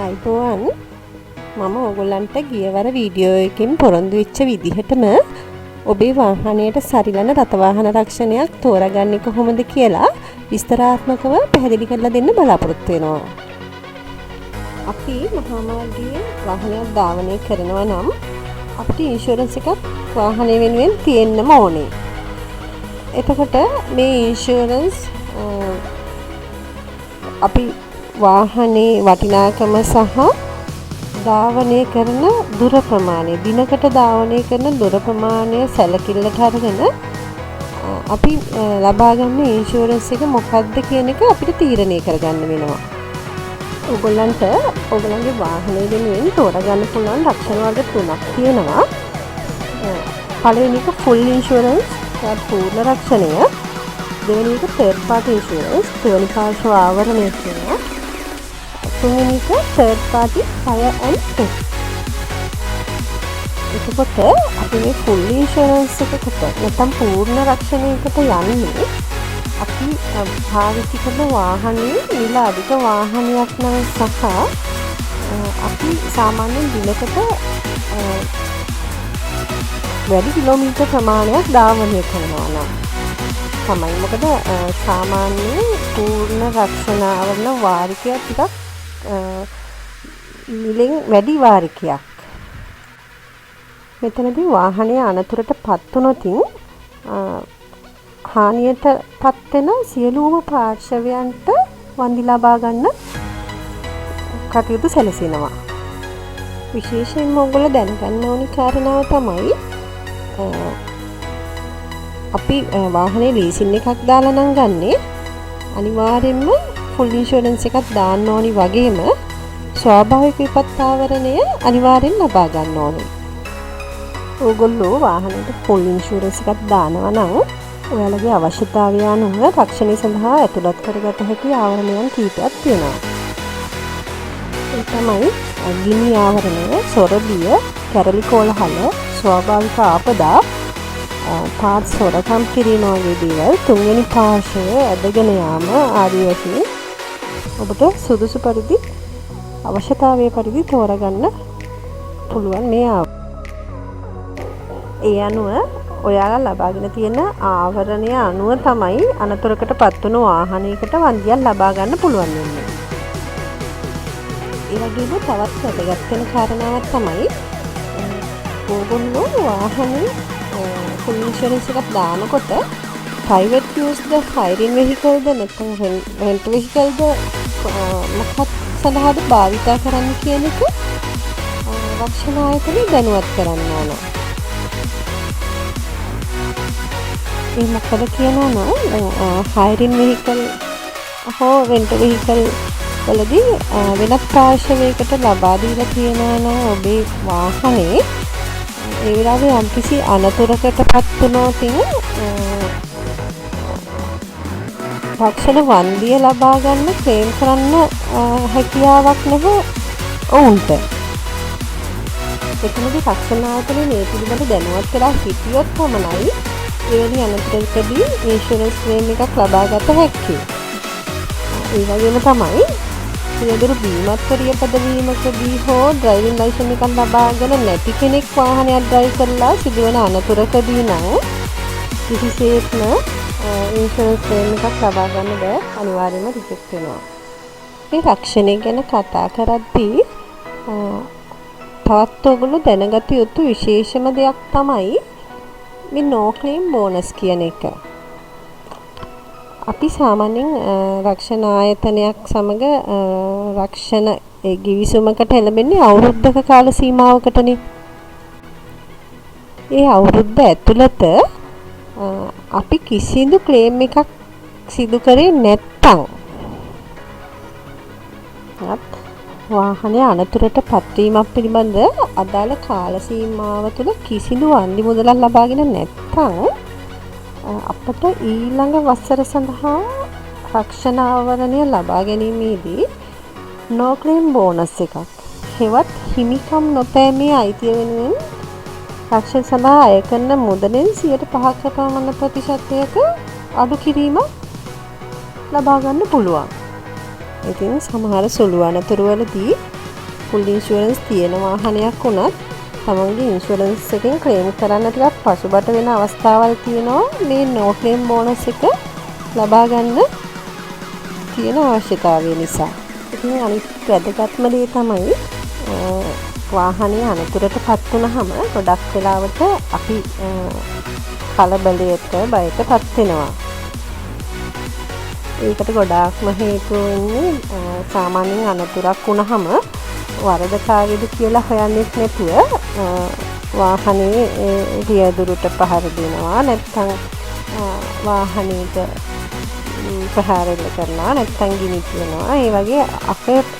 අයිබෝවන් මම ඔයගොල්ලන්ට ගියවර වීඩියෝ එකකින් පොරොන්දු වෙච්ච විදිහටම ඔබේ වාහනයට සරිලන රථ වාහන රක්ෂණයක් තෝරගන්නේ කොහොමද කියලා විස්තරාත්මකව පැහැදිලි කරලා දෙන්න බලාපොරොත්තු වෙනවා. අපි මහා මාර්ගයේ වාහනයක් ධාවනය කරනවා නම් අපිට ඉන්ෂුරන්ස් එකක් වාහනය වෙනුවෙන් තියෙන්නම ඕනේ. එතකොට මේ ඉන්ෂුරන්ස් අපි වාහනේ වටිනාකම සහ ධාවනය කරන දුර ප්‍රමාණය දිනකට ධාවනය කරන දුර ප්‍රමාණය සැලකිල්ලට අරගෙන අපි ලබා ගන්න ඉන්ෂුරන්ස් එක මොකක්ද කියන එක අපිට තීරණය කරගන්න වෙනවා. ඔයගොල්ලන්ට ඔයගොල්ලන්ගේ වාහනය වෙනුවෙන් තෝරගන්න පුළුවන් රක්ෂණ වර්ග තුනක් තියෙනවා. පළවෙනි එක ෆුල් ඉන්ෂුරන්ස් පූර්ණ රක්ෂණය, දෙවෙනි එක තර්ඩ් පාර්ටි ඉන්ෂුරන්ස් දෙවෙනි පාර්ශ්ව ආවරණය කියනවා, තුන්වෙනි එක තර්ඩ් පාර්ටි ෆයර් ඇන්ඩ් තෙෆ්ට්. එතකොට අපි මේ ෆුල් ඉන්ෂුරන්ස් එකකට නැත්නම් පූර්ණ රක්ෂණයකට යන්නේ අපි භාවිත කරන වාහනේ මිල අධික වාහනයක් නම් සහ අපි සාමාන්‍යයෙන් දිනකට වැඩි කිලෝමීටර් ප්‍රමාණයක් ධාවනය කරනවා නම් තමයි. මොකද සාමාන්‍යයෙන් පූර්ණ රක්ෂණ ආවරණ වාරිකය ටිකක් මිලෙන් වැඩි වාරිකයක්. මෙතනදී වාහනය අනතුරට පත් වුණොත් හානියට පත් වෙන සියලුම පාර්ශවයන්ට වන්දි ලබා ගන්න කටයුතු සැලසෙනවා. විශේෂයෙන්ම ඔයගොල්ලෝ දැනගන්න ඕනි කාරණාව තමයි අපි වාහනේ ලීසින් එකක් දාලා නම් ගන්නේ අනිවාර්යයෙන්ම ෆුල් ඉන්ෂුරන්ස් එකක් දාන්න ඕනි වගේම ස්වාභාවික විපත් ආවරණය අනිවාර්යෙන් ලබා ගන්න ඕනේ. ඕගොල්ලෝ වාහනයට ෆුල් ඉන්ෂුරන්ස් එකක් දානවා නම් ඔයාලගේ අවශ්‍යතාවය අනුව රක්ෂණය සඳහා ඇතුළත් කරගත හැකි ආවරණයන් කීපයක් තියෙනවා. ඒ තමයි ගිනි ආවරණය, සොරදිය, කැරලි කෝලහල, ස්වාභාවික ආපදා, පාත් සොරකම් කිරීම වගේ දේවල්, තුන්වෙනි පාර්ශ්වය ඇදගෙන යාම ආදී වශයෙන් ඔබට සුදුසු පරිදි අවශ්‍යතාවය පරිදි තෝරගන්න පුළුවන් මේ ඒ අනුව ඔයාලා ලබාගෙන තියෙන ආවරණය අනුව තමයි අනතුරකට පත් වුණු වාහනයකට වන්දියක් ලබා ගන්න පුළුවන් වෙන්නේ. ඒ වගේම තවත් වැදගත් වෙන කාරණාවක් තමයි ඕගොල්ලෝ වාහනේ ෆුල් ඉන්ෂුරන්ස් එකක් දානකොට ප්‍රයිවට් යූස්ද, හයිරින් වෙහිකල්ද නැත්නම් රෙන්ට් වෙහිකල්ද මොකක් සඳහාද භාවිතා කරන්න කියන එක රක්ෂණ ආයතනය දැනුවත් කරන්න ඕන. ඒ මොකද කියනවා නම් හයිරින් වෙහිකල් හෝ රෙන්ට් වෙහිකල් වලදී වෙනත් පාර්ශවයකට ලබා දීලා තියෙනවා නම් ඔබේ වාහනේ ඒ වෙලාවේ යම්කිසි අනතුරකට පත් වුණොත් රක්ෂණ වන්දිය ලබා ගන්න ක්ලේම් කරන්න හැකියාවක් නැහැ ඔවුන්ට. එතනදී රක්ෂණ ආයතනය මේ පිළිබඳ දැනුවත් කරලා සිටියොත් පමණයි එවැනි අනතුරකදී ඉන්ෂුරන්ස් ක්ලේම් එකක් ලබා ගත හැකි. ඒ වගේම තමයි සියදුරු බීමත්කරිය පදවීමකදී හෝ ඩ්‍රයිවිං ලයිසන් එකක් ලබාගෙන නැති කෙනෙක් වාහනයක් ඩ්‍රයිව් කරලා සිදුවන අනතුරකදී නම් කිසිසේත්ම ඉන්ෂුරන්ස් ක්ලේම් එකක් ලබා ගන්න බෑ, අනිවාර්යයෙන්ම රිජෙක්ට් වෙනවා. මේ රක්ෂණය ගැන කතා කරද්දී තවත් ඔයගොල්ලෝ දැනගත යුතු විශේෂම දෙයක් තමයි මේ නෝ ක්ලේම් බෝනස් කියන එක. අපි සාමාන්‍යයෙන් රක්ෂණ ආයතනයක් සමග රක්ෂණ ගිවිසුමකට එළඹෙන්නේ අවුරුද්දක කාල සීමාවකටනේ. ඒ අවුරුද්ද ඇතුළත අපි කිසිදු ක්ලේම් එකක් සිදු කරේ නැත්තම් වාහනය අනතුරට පත්වීමක් පිළිබඳ අදාළ කාල සීමාව තුළ කිසිදු වන්දි මුදලක් ලබාගෙන නැත්තම් අපට ඊළඟ වසර සඳහා රක්ෂණ ආවරණය ලබා ගැනීමේදී නෝ ක්ලේම් බෝනස් එකක් හෙවත් හිමිකම් නොපෑමේ අයිතිය වෙනුවෙන් රක්ෂණ සඳහා අය කරන මුදලෙන් 5% පමණ ප්‍රතිශතයක අඩු කිරීමක් ලබා ගන්න පුළුවන්. ඉතින් සමහර සුළු අනතුරු වලදී ෆුල් ඉන්ෂුරන්ස් තියෙන වාහනයක් වුණත් තමන්ගේ ඉන්ෂුරන්ස් එකෙන් ක්ලේම් කරන්න ටිකක් පසුබට වෙන අවස්ථාවල් තියෙනවා මේ නෝ ක්ලේම් බෝනස් එක ලබා ගන්න තියෙන අවශ්‍යතාවය නිසා. ඉතින් අනිත් වැදගත්ම දේ තමයි වාහනේ අනතුරටපත් වුණාම ගොඩක් වෙලාවට අපි කලබලයට බයටපත් වෙනවා. ඒකට ගොඩාක්ම හේතුව වෙන්නේ සාමාන්‍යයෙන් අනතුරක් වුණාම වරදකාරයද කියලා හොයන්නේ නැතුව වාහනේ රියදුරට පහර දෙනවා නැත්නම් වාහනේට ප්‍රහාර කරනවා නැත්නම් ගිනි තියනවා. ඒ වගේ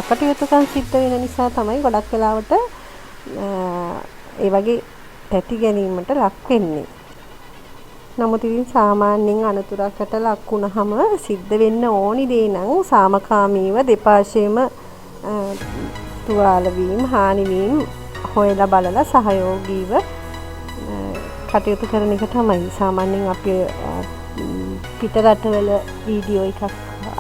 අකටයුතුකම් සිද්ධ වෙන නිසා තමයි ගොඩක් වෙලාවට ඒ වගේ තැති ගැනීමට ලක් වෙන්නේ. නමුත් ඉතින් සාමාන්‍යයෙන් අනතුරකට ලක් වුණාම සිද්ධ වෙන්න ඕනි දේ නම් සාමකාමීව දෙපාර්ශ්වයේම තුවාල වීම, හානි වීම හොයලා බලලා සහයෝගීව කටයුතු කරන එක තමයි. සාමාන්‍යයෙන් අපි පිටරටවල වීඩියෝ එකක්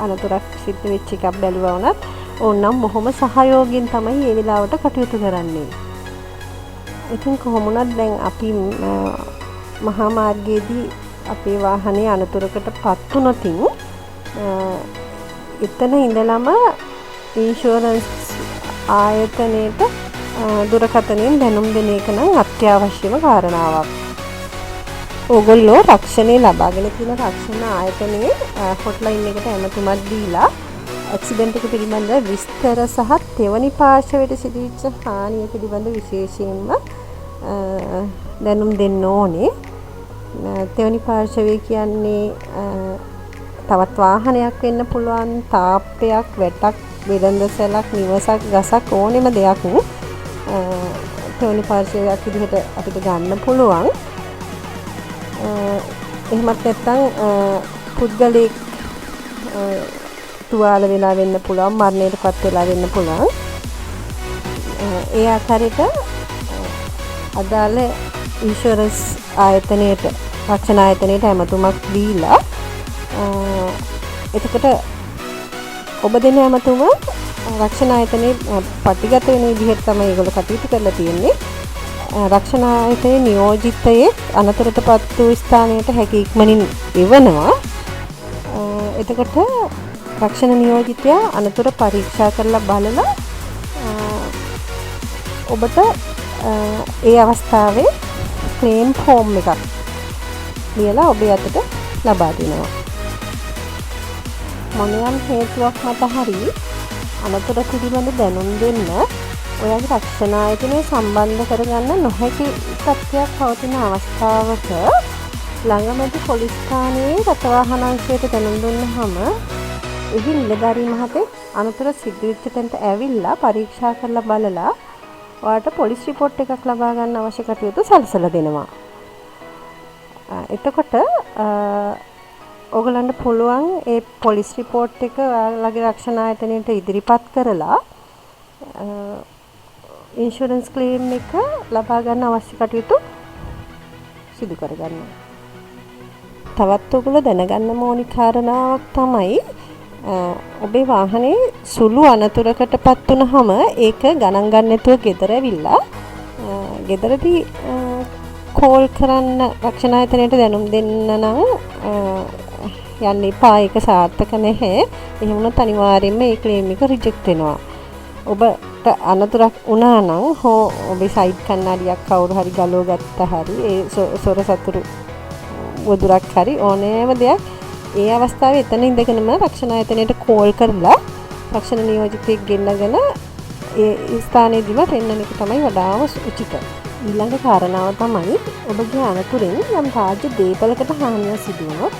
අනතුරක් සිද්ධ වෙච්ච එකක් බැලුවා වුණත් ඕනනම් බොහොම සහයෝගයෙන් තමයි මේ වෙලාවට කටයුතු කරන්නේ. ඉතින් කොහොම වුණත් දැන් අපි මහා මාර්ගයේදී අපේ වාහනේ අනතුරකටපත් වුණොත් එතන ඉඳලම ඉන්ෂුරන්ස් ආයතනයේට දුරකථනයෙන් දැනුම් දෙන එක නම් අත්‍යවශ්‍යම කාරණාවක්. ඕගොල්ලෝ රක්ෂණය ලබාගෙන තියෙන රක්ෂණ ආයතනයේ හොට්ලයින් එකට ඇමතුමක් දීලා ඇක්සිඩන්ට් එක පිළිබඳ විස්තර සහ තෙවනි පාර්ශවයට සිදුවෙච්ච හානිය පිළිබඳ විශේෂයෙන්ම දැනුම් දෙන්න ඕනේ. තෙවනි පාර්ශවය කියන්නේ තවත් වාහනයක් වෙන්න පුළුවන්, තාප්පයක්, වැටක්, වෙළඳසැලක්, නිවසක්, ගසක් ඕනෙම දෙයක් තෙවනි පාර්ශවයක් විදිහට අපිට ගන්න පුළුවන්. එහෙමත් නැත්නම් පුද්ගලයෙක් තුවාල වෙලා වෙන්න පුළුවන්, මරණයටපත් වෙලා වෙන්න පුළුවන්. ඒ ආකාරයට අදාළ ඉන්ෂුරන්ස් ආයතනයේට, රක්ෂණ ආයතනයේට ඇමතුමක් දීලා එතකොට ඔබ දෙන ඇමතුම රක්ෂණ ආයතනයේ පටිගත වෙන විදිහට තමයි ඒගොල්ලෝ කටයුතු කරලා තියෙන්නේ. රක්ෂණ ආයතනයේ නියෝජිතයෙක් අනතුරටපත් වූ ස්ථානයට හැකි ඉක්මනින් එවනවා. එතකොට රක්ෂණ නියෝජිතයා අනතුර පරීක්ෂා කරලා බලලා ඔබට ඒ අවස්ථාවේ ක්ලේම් ෆෝම් එකක් ලියලා ඔබේ අතට ලබා දෙනවා. මොනියම් හේතුවක් මත හරි අනතුර පිළිබඳ දැනුම් දෙන්න ඔයාගේ රක්ෂණ ආයතනය සම්බන්ධ කරගන්න නොහැකි තත්ත්වයක් පවතින අවස්ථාවක ළඟමැති පොලිස් ස්ථානයේ රථවාහන අංශයට දැනුම් දුන්නාම එහි නිලධාරී මහතෙක් අනතුර සිද්ධ වෙච්ච තැනට ඇවිල්ලා පරීක්ෂා කරලා බලලා ඔයාලට පොලිස් රිපෝට් එකක් ලබා ගන්න අවශ්‍ය කටයුතු සලසලා දෙනවා. එතකොට ඔයගලන්ට පුළුවන් ඒ පොලිස් රිපෝට් එක ඔයාලගේ රක්ෂණ ආයතනයට ඉදිරිපත් කරලා ඉන්ෂුරන්ස් ක්ලේම් එක ලබා ගන්න අවශ්‍ය කටයුතු සිදු කරගන්න. තවත් ඔයගොල්ලෝ දැනගන්න ඕනි කාරණාවක් තමයි ඔබේ වාහනේ සුළු අනතුරකටපත් වුනහම ඒක ගණන් ගන්න නැතුව ගෙදර ඇවිල්ලා ගෙදරදී කෝල් කරන්න රක්ෂණ ආයතනයට දැනුම් දෙන්න නම් යන්න එපා. ඒක සාර්ථක නැහැ. එහෙම වුණොත් අනිවාර්යයෙන්ම ඒ ක්ලේම් එක රිජෙක්ට් වෙනවා. ඔබට අනතුරක් වුණා නම් හෝ ඔබේ සයිඩ් කණ්ණාඩියක් කවුරු හරි ගලව ගත්තා හරි ඒ සොර සතුරු වදුරක් හරි ඕනෑම දෙයක් ඒ අවස්ථාවේ එතන ඉඳගෙනම රක්ෂණ ආයතනයට කෝල් කරලා රක්ෂණ නියෝජිතයෙක් ගෙන්නගෙන ඒ ස්ථානයේදීම පෙන්වන එක තමයි වඩාම උචිත. ඊළඟ කාරණාව තමයි ඔබගේ අනතුරෙන් යම් රාජ්‍ය දේපලකට හානියක් සිදු වුණොත්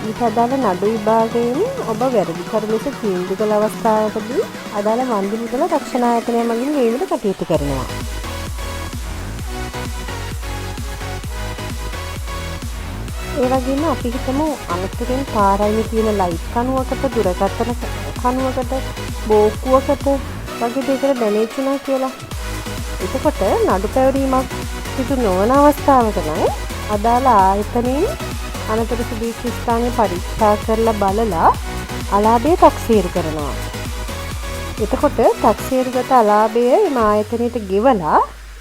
ඊට අදාළ නඩු විභාගයෙන් ඔබ වැරදිකරු ලෙස තීන්දුව කළ අවස්ථාවකදී අදාළ වන්දි මුදල රක්ෂණ ආයතනය මගින් ගෙවීමට කටයුතු කරනවා. ඒ වගේම අපි හිතමු අනතුරෙන් පාරයිනේ තියෙන ලයිට් කණුවකට, දුරකථන කණුවකට, බෝක්කුවකට වගේ දෙයකට ඩැමේජ් වුණා කියලා. එතකොට නඩු පැවරීමක් සිදු නොවන අවස්ථාවක නම් අදාළ ආයතනයෙන් අනතුරු සිදුවෙච්ච ස්ථානය පරීක්ෂා කරලා බලලා අලාභය තක්සේරු කරනවා. එතකොට 탁සේරුගත අලාභය මේ ආයතනයට ගෙවලා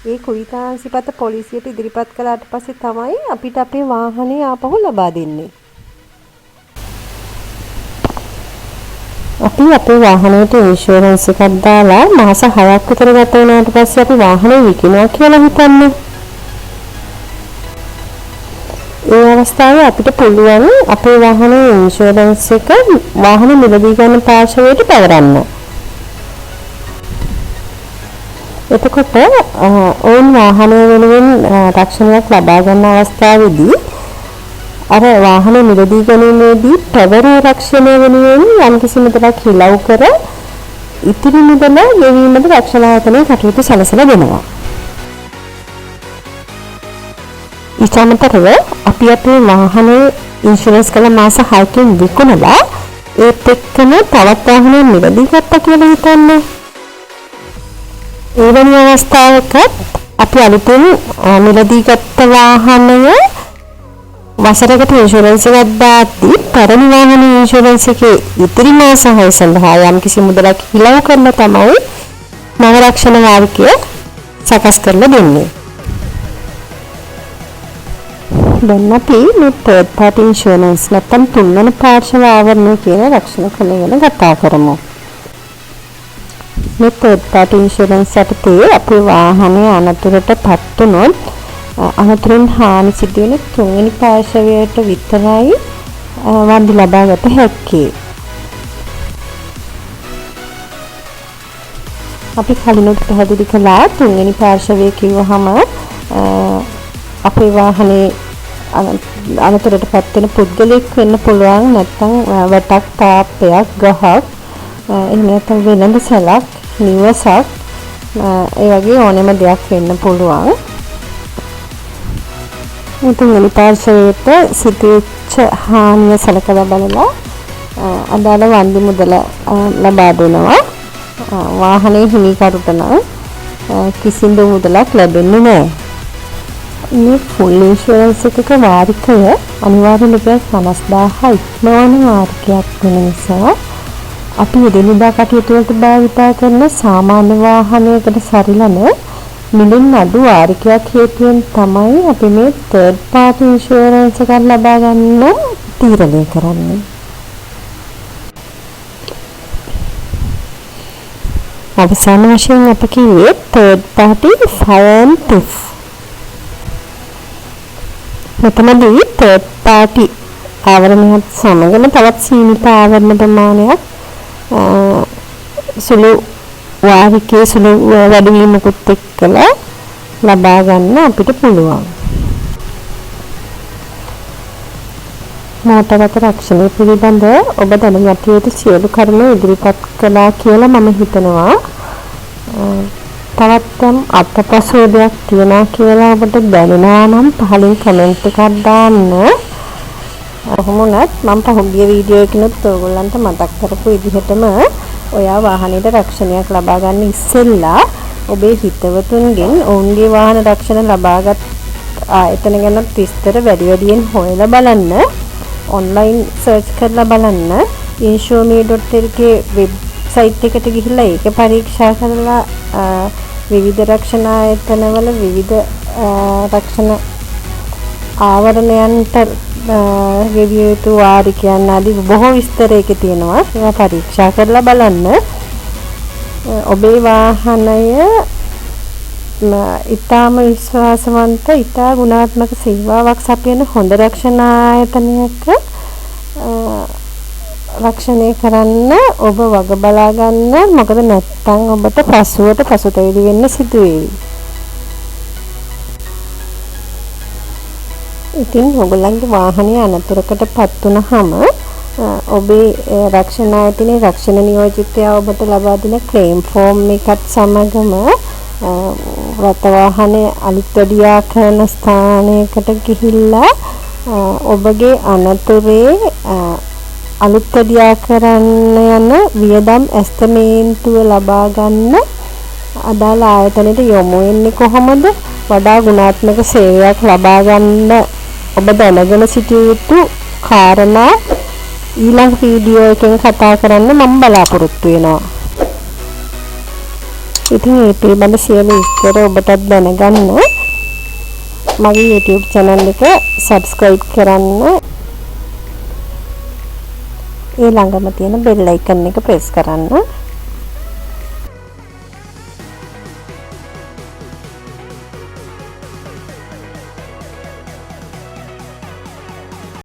ඒ කුරිතාංශිපත පොලිසියට ඉදිරිපත් කළාට පස්සේ තමයි අපිට අපේ වාහනේ ආපහු ලබා දෙන්නේ. අපි අපේ වාහනයට ඉන්ෂුරන්ස් එකක් දාලා මාස 6ක් විතර ගත වුණාට පස්සේ අපි වාහනේ විකිනවා කියලා හිතන්නේ. ඒ අවස්ථාවේ අපිට පුළුවන් අපේ වාහනේ ඉන්ෂුරන්ස් එක වාහන මිලදී ගන්න පාර්ශවයට පවරන්න. එතකොට ඕන් වාහනය වෙනුවෙන් රක්ෂණයක් ලබා ගන්න අවස්ථාවේදී අර වාහනේ මිලදී ගැනීමේදී පැවරු රක්ෂණය වෙනුවෙන් යම්කිසි මුදලක් හිලව් කර ඉතිරි මුදල ගෙවීමට රක්ෂණ ආයතනය කටයුතු සලසලා දෙනවා. ඊටමතරව අපි අපේ වාහනේ ඉන්ෂුරන්ස් කළ මාස 6කින් විකුණලා ඒත් එක්කම තවත් වාහනයක් මිලදී ගත්තා කියලා හිතන්නේ. ඒ වෙන අවස්ථාවක අපි අලුතෙන් මිලදී ගත්ත වාහනය වසරකට ඉන්ෂුරන්ස් එකක් දාද්දී පැරණි වාහන ඉන්ෂුරන්ස් එකේ ඉතිරි මාස 6 සඳහා යම්කිසි මුදලක් හිලව් කරලා තමයි නව රක්ෂණ වාරිකය සකස් කරලා දෙන්නේ. දැන් අපි මේ third party insurance නැත්නම් තුන්වන පාර්ශ්ව ආවරණය කියන රක්ෂණ ක්‍රමය ගැන කතා කරමු. මේ third party insurance යටතේ අපේ වාහනේ අනතුරටපත් වුණොත් අනතුරෙන් හානි සිදුවෙන තුන්වෙනි පාර්ශවයට විතරයි වන්දි ලබාගත හැක්කේ. අපි කලිනුත් පැහැදිලි කළා තුන්වෙනි පාර්ශවය කිව්වහම අපේ වාහනේ අනතුරටපත් වෙන පුද්ගලෙක් වෙන්න පුළුවන්, නැත්නම් වැටක්, තාප්පයක්, ගහක්, එහෙම නැත්නම් වෙළඳ සැලක්, නිවසක්, ඒ වගේ ඕනෙම දෙයක් වෙන්න පුළුවන්. තුන්වෙනි පාර්ශවයට සිදුවෙච්ච හානිය සලකලා බලලා අදාළ වන්දි මුදල ලබා දෙනවා. වාහනේ හිමිකරුට නම් කිසිදු මුදලක් ලැබෙන්නේ නැහැ. මේ ෆුල් ඉන්ෂුරන්ස් එකක වාරිකය අනිවාර්ය රුපියල් 50000 ඉක්මවන වාරිකයක් වෙන නිසා අපි එදිනෙදා කටයුතු වලට භාවිතා කරන සාමාන්‍ය වාහනයකට සරිලන මිලින් අඩු වාරිකයක් හේතුවෙන් තමයි අපි මේ third party insurance එකක් ලබා ගන්න තීරණය කරන්නේ. අවසාන වශයෙන් අප කිව්වේ third party fire and theft. මෙතනදී third party ආවරණයත් සමගම තවත් සීමිත ආවරණ ප්‍රමාණයක් සුළු වාරිකයේ සුළු වැඩිවීමකුත් එක්කලා ලබා ගන්න අපිට පුළුවන්. මෝටර රක්ෂණය පිළිබඳ ඔබ දැනගත යුතු සියලු කරුණු ඉදිරිපත් කළා කියලා මම හිතනවා. තවත් අත්පසෝදයක් තියනවා කියලා ඔබට දැනෙනවා නම් පහලින් කමෙන්ට් එකක් දාන්න. කොහොමුණත් මම පහුගිය වීඩියෝ එකකිනුත් ඔයගොල්ලන්ට මතක් කරපු විදිහටම ඔයා වාහනේට රක්ෂණයක් ලබා ගන්න ඉස්සෙල්ලා ඔබේ හිතවතුන්ගෙන් ඔවුන්ගේ වාහන රක්ෂණ ලබාගත් ආයතන ගැන විස්තර වැඩියෙන් හොයලා බලන්න. ඔන්ලයින් සර්ච් කරලා බලන්න. insure.me.lk වෙබ්සයිට් එකට ගිහිල්ලා ඒක පරීක්ෂා කරලා විවිධ රක්ෂණ ආයතනවල විවිධ රක්ෂණ ආවරණයන්ට ගෙවිය යුතු වාරිකයන් ආදී බොහෝ විස්තර එකේ තියෙනවා. ඒවා පරීක්ෂා කරලා බලන්න. ඔබේ වාහනය ඉතාම විශ්වාසවන්ත, ඉතා ගුණාත්මක සේවාවක් සපයන හොඳ රක්ෂණ ආයතනයක රක්ෂණය කරන්න ඔබ වග බලා ගන්න. මොකද නැත්නම් ඔබට පසුවට පසුතැවිලි වෙන්න සිදු වෙයි. ඉතින් ඔයගොල්ලන්ගේ වාහනය අනතුරකටපත් වුනහම ඔබේ රක්ෂණ ආයතනයේ රක්ෂණ නියෝජිතයා ඔබට ලබා දෙන ක්ලේම් ෆෝම් එකත් සමගම රත වාහනේ අලුත් වැඩියා කරන ස්ථානයකට ගිහිල්ලා ඔබගේ අනතුරේ අලුත් වැඩියා කරන්න යන වියදම් ඇස්තමේන්තුව ලබා ගන්න අදාළ ආයතනයට යොමු වෙන්නේ කොහොමද? වඩා ගුණාත්මක සේවයක් ලබා ගන්න ඔබ දැනගෙන සිටිය යුතු කාරණා ඊළඟ වීඩියෝ එකෙන් කතා කරන්න මම බලාපොරොත්තු වෙනවා. ඉතින් මේ පිළිබඳ සියලු විස්තර ඔබටත් දැනගන්න මගේ YouTube channel එක subscribe කරන්න. ඒ ළඟම තියෙන bell icon එක press කරන්න.